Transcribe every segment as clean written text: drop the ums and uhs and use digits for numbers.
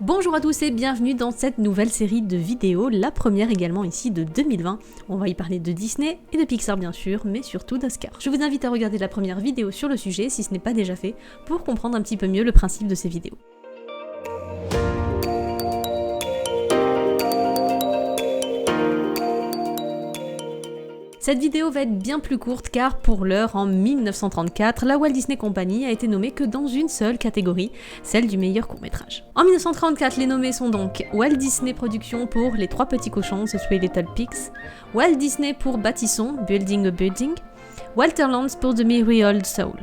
Bonjour à tous et bienvenue dans cette nouvelle série de vidéos, la première également ici de 2020. On va y parler de Disney et de Pixar bien sûr, mais surtout d'Oscar. Je vous invite à regarder la première vidéo sur le sujet si ce n'est pas déjà fait, pour comprendre un petit peu mieux le principe de ces vidéos. Cette vidéo va être bien plus courte car pour l'heure, en 1934, la Walt Disney Company a été nommée que dans une seule catégorie, celle du meilleur court-métrage. En 1934, les nommés sont donc Walt Disney Productions pour Les Trois Petits Cochons, The Three Little Pigs, Walt Disney pour Bâtissons, Building a Building, Walter Lantz pour The Merry Old Soul.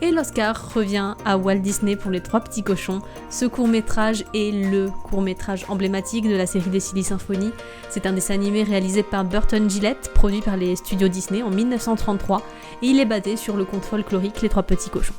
Et l'Oscar revient à Walt Disney pour Les Trois Petits Cochons. Ce court-métrage est le court-métrage emblématique de la série des Silly Symphony. C'est un dessin animé réalisé par Burton Gillette, produit par les studios Disney en 1933, et il est basé sur le conte folklorique Les Trois Petits Cochons.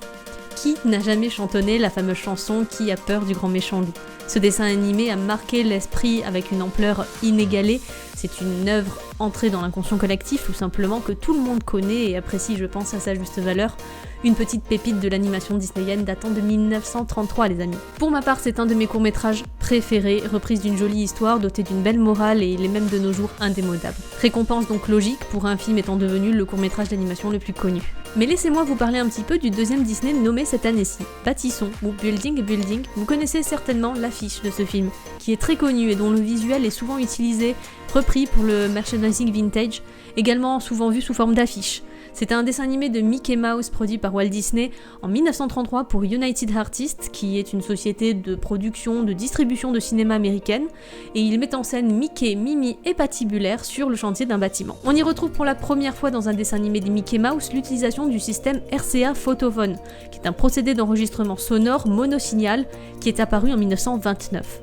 Qui n'a jamais chantonné la fameuse chanson Qui a peur du grand méchant loup? Ce dessin animé a marqué l'esprit avec une ampleur inégalée. C'est une œuvre entrée dans l'inconscient collectif, tout simplement, que tout le monde connaît et apprécie, je pense, à sa juste valeur. Une petite pépite de l'animation disneyenne datant de 1933, les amis. Pour ma part, c'est un de mes courts-métrages préférés, reprise d'une jolie histoire, dotée d'une belle morale et il est même de nos jours indémodable. Récompense donc logique pour un film étant devenu le court-métrage d'animation le plus connu. Mais laissez-moi vous parler un petit peu du deuxième Disney nommé cette année-ci, Bâtissons, ou Building a Building. Vous connaissez certainement l'affiche de ce film, qui est très connu et dont le visuel est souvent utilisé, repris pour le merchandising vintage, également souvent vu sous forme d'affiche. C'est un dessin animé de Mickey Mouse produit par Walt Disney en 1933 pour United Artists, qui est une société de production, de distribution de cinéma américaine, et il met en scène Mickey, Mimi et Patibulaire sur le chantier d'un bâtiment. On y retrouve pour la première fois dans un dessin animé de Mickey Mouse l'utilisation du système RCA Photophone, qui est un procédé d'enregistrement sonore monosignal qui est apparu en 1929.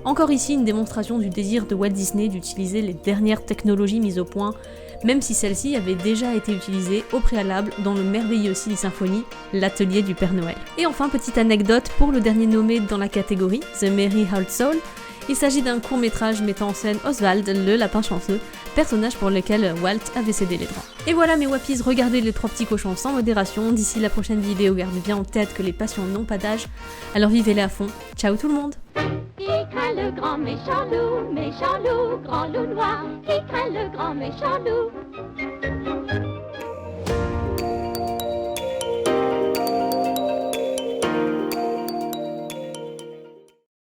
Encore ici, une démonstration du désir de Walt Disney d'utiliser les dernières technologies mises au point, même si celle-ci avait déjà été utilisée au préalable dans le merveilleux Silly Symphony, l'atelier du Père Noël. Et enfin, petite anecdote pour le dernier nommé dans la catégorie, The Merry Old Soul. Il s'agit d'un court-métrage mettant en scène Oswald, le lapin chanceux, personnage pour lequel Walt avait cédé les droits. Et voilà mes wappies, regardez Les Trois Petits Cochons sans modération. D'ici la prochaine vidéo, gardez bien en tête que les passions n'ont pas d'âge, alors vivez-les à fond. Ciao tout le monde! Qui craint le grand méchant loup, grand loup noir? Qui craint le grand méchant loup?